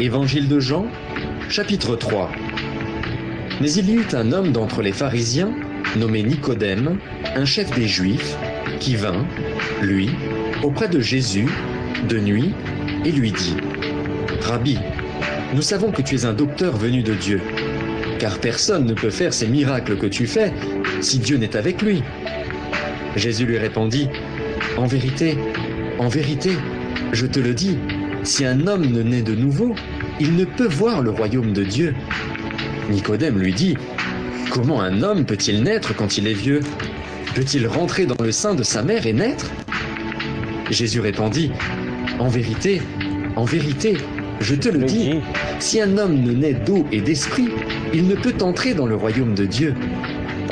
Évangile de Jean, chapitre 3. Mais il y eut un homme d'entre les pharisiens, nommé Nicodème, un chef des Juifs, qui vint, lui, auprès de Jésus, de nuit, et lui dit : Rabbi, nous savons que tu es un docteur venu de Dieu, car personne ne peut faire ces miracles que tu fais si Dieu n'est avec lui. Jésus lui répondit : en vérité, je te le dis, si un homme ne naît de nouveau, il ne peut voir le royaume de Dieu. Nicodème lui dit : comment un homme peut-il naître quand il est vieux? Peut-il rentrer dans le sein de sa mère et naître? Jésus répondit : en vérité, je te le dis, si un homme ne naît d'eau et d'esprit, il ne peut entrer dans le royaume de Dieu.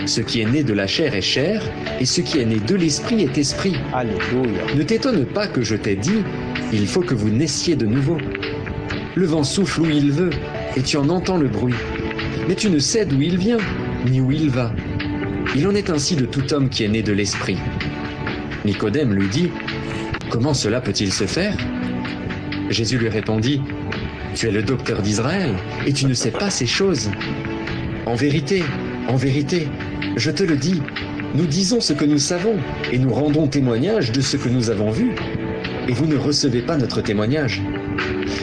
Ce qui est né de la chair est chair, et ce qui est né de l'esprit est esprit. Alléluia. Ne t'étonne pas que je t'ai dit, il faut que vous naissiez de nouveau. Le vent souffle où il veut, et tu en entends le bruit. Mais tu ne sais d'où il vient, ni où il va. Il en est ainsi de tout homme qui est né de l'esprit. Nicodème lui dit : comment cela peut-il se faire? Jésus lui répondit : tu es le docteur d'Israël, et tu ne sais pas ces choses. En vérité, je te le dis, nous disons ce que nous savons, et nous rendons témoignage de ce que nous avons vu. Et vous ne recevez pas notre témoignage.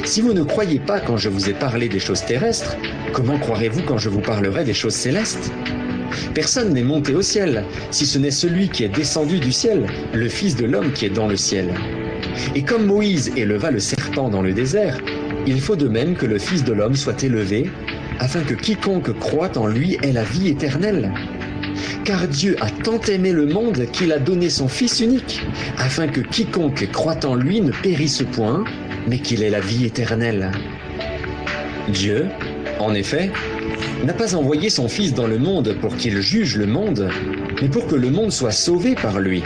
Si vous ne croyez pas quand je vous ai parlé des choses terrestres, comment croirez-vous quand je vous parlerai des choses célestes? Personne n'est monté au ciel, si ce n'est celui qui est descendu du ciel, le Fils de l'homme qui est dans le ciel. Et comme Moïse éleva le serpent dans le désert, il faut de même que le Fils de l'homme soit élevé, afin que quiconque croit en lui ait la vie éternelle. Car Dieu a tant aimé le monde qu'il a donné son Fils unique, afin que quiconque croit en lui ne périsse point, mais qu'il ait la vie éternelle. Dieu, en effet, n'a pas envoyé son Fils dans le monde pour qu'il juge le monde, mais pour que le monde soit sauvé par lui.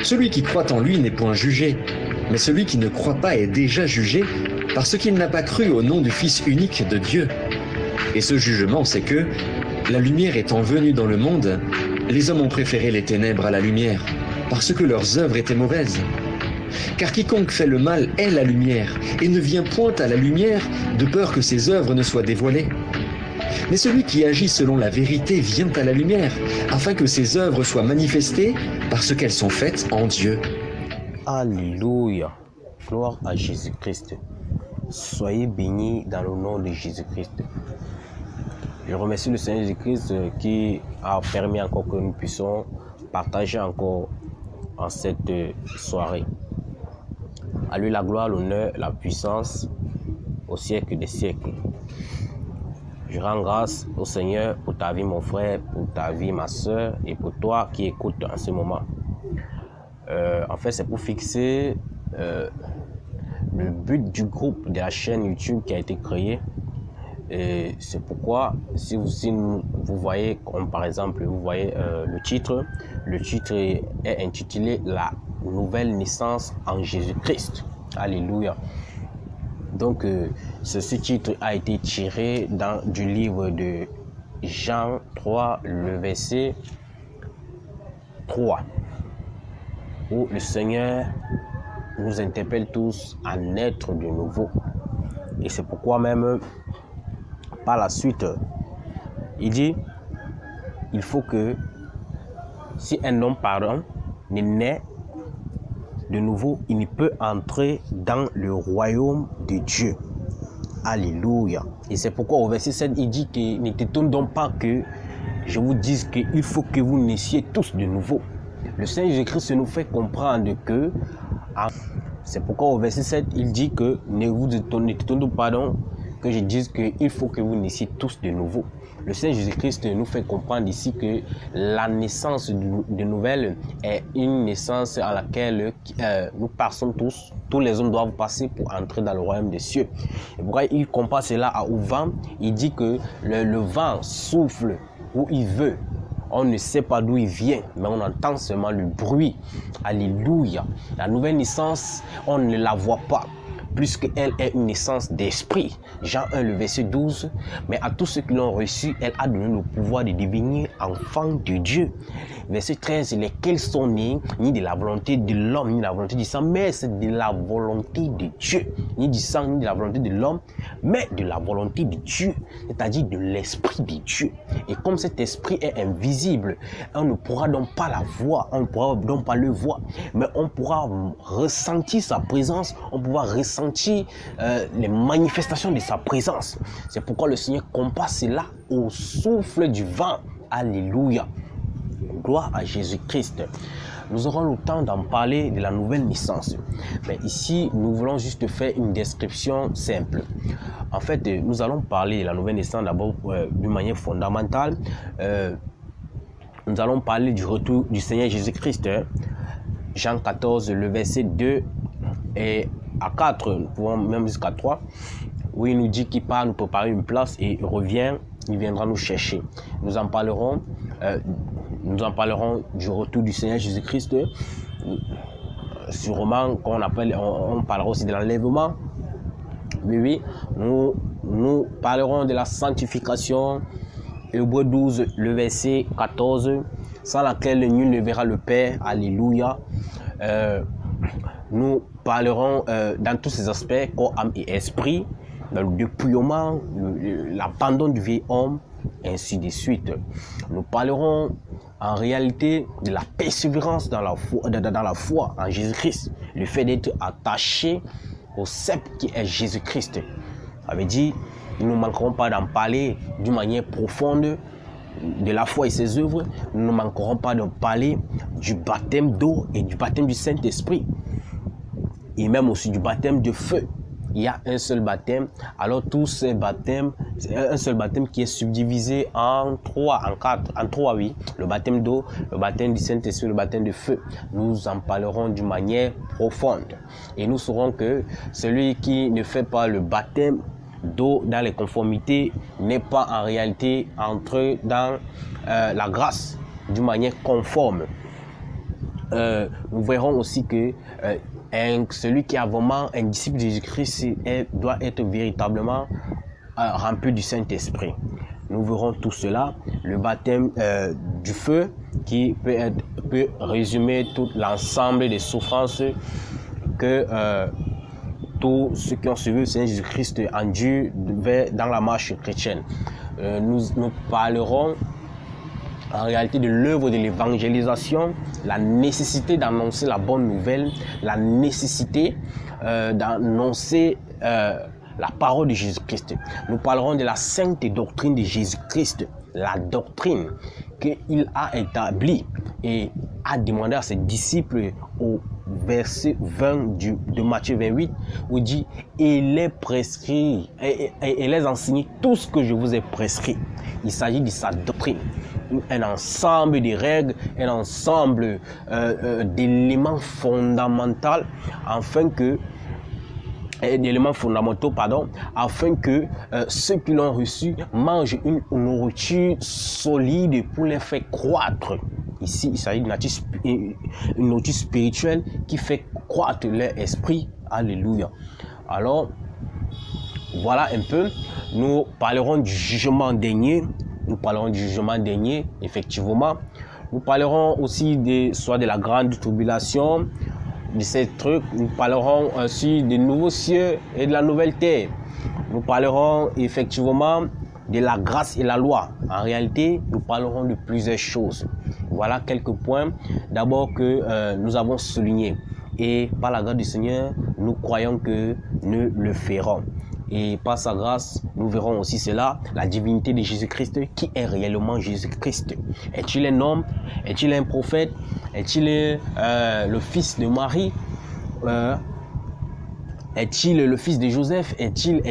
Celui qui croit en lui n'est point jugé, mais celui qui ne croit pas est déjà jugé, parce qu'il n'a pas cru au nom du Fils unique de Dieu. Et ce jugement, c'est que, la lumière étant venue dans le monde, les hommes ont préféré les ténèbres à la lumière, parce que leurs œuvres étaient mauvaises. Car quiconque fait le mal est la lumière, et ne vient point à la lumière, de peur que ses œuvres ne soient dévoilées. Mais celui qui agit selon la vérité vient à la lumière, afin que ses œuvres soient manifestées, parce qu'elles sont faites en Dieu. Alléluia. Gloire à Jésus-Christ. Soyez bénis dans le nom de Jésus-Christ. Je remercie le Seigneur Jésus-Christ qui a permis encore que nous puissions partager encore en cette soirée. À lui la gloire, l'honneur, la puissance au siècle des siècles. Je rends grâce au Seigneur pour ta vie, mon frère, pour ta vie, ma soeur, et pour toi qui écoutes en ce moment. En fait, c'est pour fixer le but du groupe de la chaîne YouTube qui a été créée. Et c'est pourquoi, si vous voyez, comme par exemple, vous voyez le titre est intitulé « La nouvelle naissance en Jésus-Christ ». Alléluia. Donc, ce titre a été tiré du livre de Jean 3, le verset 3, où le Seigneur nous interpelle tous à naître de nouveau. Et c'est pourquoi même, par la suite, il dit, il faut que si un homme, ne naît de nouveau, il ne peut entrer dans le royaume de Dieu. Alléluia. Et c'est pourquoi au verset 7, il dit que ne t'étonne donc pas que je vous dise qu'il faut que vous naissiez tous de nouveau. Le Seigneur Jésus-Christ nous fait comprendre que, c'est pourquoi au verset 7, il dit que ne t'étonne pas que je dise qu'il faut que vous naissiez tous de nouveau. Le Seigneur Jésus-Christ nous fait comprendre ici que la naissance de nouvelle est une naissance à laquelle nous passons tous les hommes doivent passer pour entrer dans le royaume des cieux. Et pourquoi il compare cela au vent? Il dit que le vent souffle où il veut. On ne sait pas d'où il vient, mais on entend seulement le bruit. Alléluia. La nouvelle naissance, on ne la voit pas, puisqu'elle est une naissance d'esprit. Jean 1, le verset 12. Mais à tous ceux qui l'ont reçu, elle a donné le pouvoir de devenir enfants de Dieu. Verset 13, lesquels sont nés ni de la volonté de l'homme, ni de la volonté du sang, mais c'est de la volonté de Dieu. ni du sang, ni de la volonté de l'homme, mais de la volonté de Dieu, c'est-à-dire de l'Esprit de Dieu. Et comme cet Esprit est invisible, on ne pourra donc pas la voir, on ne pourra donc pas le voir, mais on pourra ressentir sa présence, on pourra ressentir les manifestations de sa présence. C'est pourquoi le Seigneur compare cela au souffle du vent. Alléluia. Gloire à Jésus-Christ. Nous aurons le temps d'en parler de la nouvelle naissance. Mais ici, nous voulons juste faire une description simple. En fait, nous allons parler de la nouvelle naissance d'abord d'une manière fondamentale. Nous allons parler du retour du Seigneur Jésus-Christ. Jean 14, le verset 2 et à 4, nous pouvons même jusqu'à 3, où il nous dit qu'il part nous préparer une place et il revient, il viendra nous chercher. Nous en parlerons du retour du Seigneur Jésus-Christ, sûrement qu'on appelle, on parlera aussi de l'enlèvement. Oui, nous parlerons de la sanctification, Hébreux 12, le verset 14, sans laquelle nul ne verra le Père. Alléluia. Nous parlerons dans tous ces aspects, corps, âme et esprit, dans le dépouillement, l'abandon du vieil homme, ainsi de suite. Nous parlerons en réalité de la persévérance dans la foi en Jésus-Christ, le fait d'être attaché au sceptre qui est Jésus-Christ. Ça veut dire, nous ne manquerons pas d'en parler d'une manière profonde de la foi et ses œuvres. Nous ne manquerons pas d'en parler du baptême d'eau et du baptême du Saint-Esprit, et même aussi du baptême de feu. Il y a un seul baptême. Alors tous ces baptêmes, c'est un seul baptême qui est subdivisé en trois, oui. Le baptême d'eau, le baptême du Saint-Esprit, le baptême de feu. Nous en parlerons d'une manière profonde. Et nous saurons que celui qui ne fait pas le baptême d'eau dans les conformités n'est pas en réalité entré dans la grâce d'une manière conforme. Nous verrons aussi que celui qui a vraiment un disciple de Jésus-Christ doit être véritablement rempli du Saint-Esprit. Nous verrons tout cela. Le baptême du feu qui peut résumer tout l'ensemble des souffrances que tous ceux qui ont suivi le Seigneur Jésus-Christ endurent dans la marche chrétienne. Nous parlerons en réalité de l'œuvre de l'évangélisation, la nécessité d'annoncer la bonne nouvelle, la nécessité d'annoncer la parole de Jésus-Christ. Nous parlerons de la sainte doctrine de Jésus-Christ, la doctrine qu'il a établie et a demandé à ses disciples au verset 20 de Matthieu 28, où il dit « Et les prescrit, et les enseigner tout ce que je vous ai prescrit ». Il s'agit de sa doctrine, un ensemble de règles, un ensemble d'éléments fondamentaux afin que ceux qui l'ont reçu mangent une nourriture solide pour les faire croître. Ici, il s'agit d'une nourriture spirituelle qui fait croître leur esprit. Alléluia. Alors, voilà un peu. Nous parlerons du jugement dernier. Effectivement. Nous parlerons aussi soit de la grande tribulation, de ces trucs. Nous parlerons aussi des nouveaux cieux et de la nouvelle terre. Nous parlerons effectivement de la grâce et la loi. En réalité, nous parlerons de plusieurs choses. Voilà quelques points d'abord que nous avons soulignés. Et par la grâce du Seigneur, nous croyons que nous le ferons. Et par sa grâce, nous verrons aussi cela, la divinité de Jésus-Christ. Qui est réellement Jésus-Christ? Est-il un homme? Est-il un prophète? Est-il le fils de Marie? Est-il le fils de Joseph? Est-il?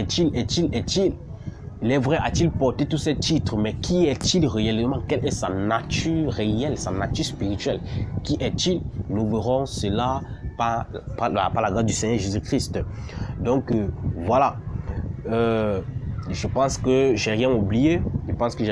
Il est vrai, a-t-il porté tous ces titres? Mais qui est-il réellement? Quelle est sa nature réelle, sa nature spirituelle? Qui est-il? Nous verrons cela par la grâce du Seigneur Jésus-Christ. Donc, voilà. Je pense que j'ai rien oublié. Oui. Je pense que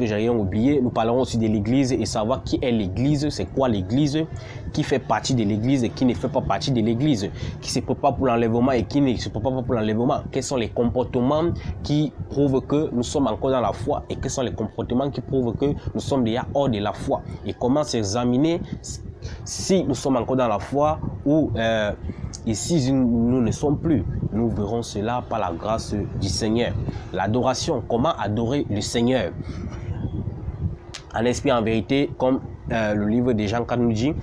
j'ai rien oublié. Nous parlerons aussi de l'église et savoir qui est l'église, c'est quoi l'église, qui fait partie de l'église et qui ne fait pas partie de l'église, qui se prépare pour l'enlèvement et qui ne se prépare pas pour l'enlèvement. Quels sont les comportements qui prouvent que nous sommes encore dans la foi et quels sont les comportements qui prouvent que nous sommes déjà hors de la foi et comment s'examiner Si nous sommes encore dans la foi ou ici nous ne sommes plus, nous verrons cela par la grâce du Seigneur. L'adoration, comment adorer le Seigneur? En esprit, en vérité, comme le livre de Jean 4 nous dit,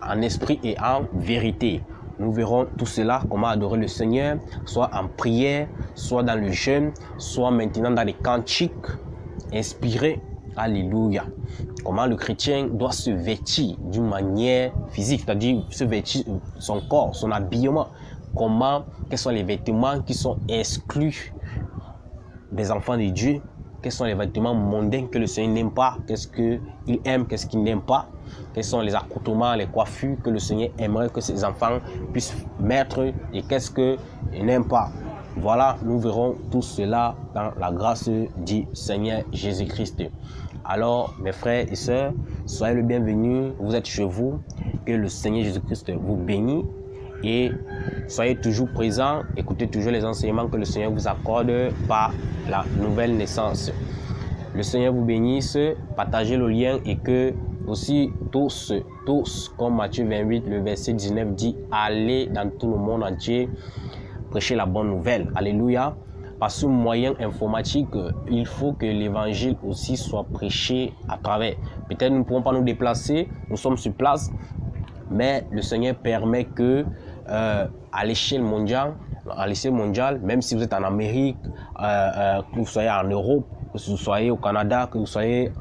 en esprit et en vérité. Nous verrons tout cela, comment adorer le Seigneur, soit en prière, soit dans le jeûne, soit maintenant dans les cantiques inspirés. Alléluia. Comment le chrétien doit se vêtir d'une manière physique, c'est-à-dire se vêtir son corps, son habillement. Quels sont les vêtements qui sont exclus des enfants de Dieu? Quels sont les vêtements mondains que le Seigneur n'aime pas? Qu'est-ce qu'il aime, qu'est-ce qu'il n'aime pas? Quels sont les accoutrements, les coiffures que le Seigneur aimerait que ses enfants puissent mettre et qu'est-ce qu'il n'aime pas? Voilà, nous verrons tout cela dans la grâce du Seigneur Jésus-Christ. Alors, mes frères et sœurs, soyez le bienvenu. Vous êtes chez vous. Que le Seigneur Jésus-Christ vous bénisse. Et soyez toujours présents. Écoutez toujours les enseignements que le Seigneur vous accorde par la nouvelle naissance. Le Seigneur vous bénisse. Partagez le lien et que aussi tous, comme Matthieu 28, le verset 19 dit, allez dans tout le monde entier, prêcher la bonne nouvelle. Alléluia. Par ce moyen informatique, il faut que l'évangile aussi soit prêché à travers. Peut-être nous ne pouvons pas nous déplacer, nous sommes sur place, mais le Seigneur permet que à l'échelle mondiale, même si vous êtes en Amérique, que vous soyez en Europe, que vous soyez au Canada, que vous soyez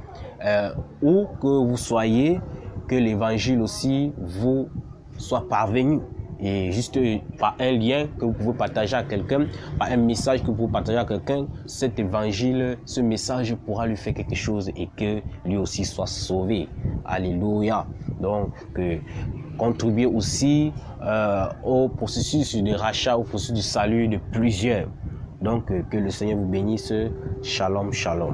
où que vous soyez, que l'évangile aussi vous soit parvenu. Et juste par un lien que vous pouvez partager à quelqu'un, par un message que vous pouvez partager à quelqu'un, cet évangile, ce message pourra lui faire quelque chose et que lui aussi soit sauvé. Alléluia. Donc, contribuer aussi au processus de rachat, au processus du salut de plusieurs. Donc, que le Seigneur vous bénisse. Shalom, shalom.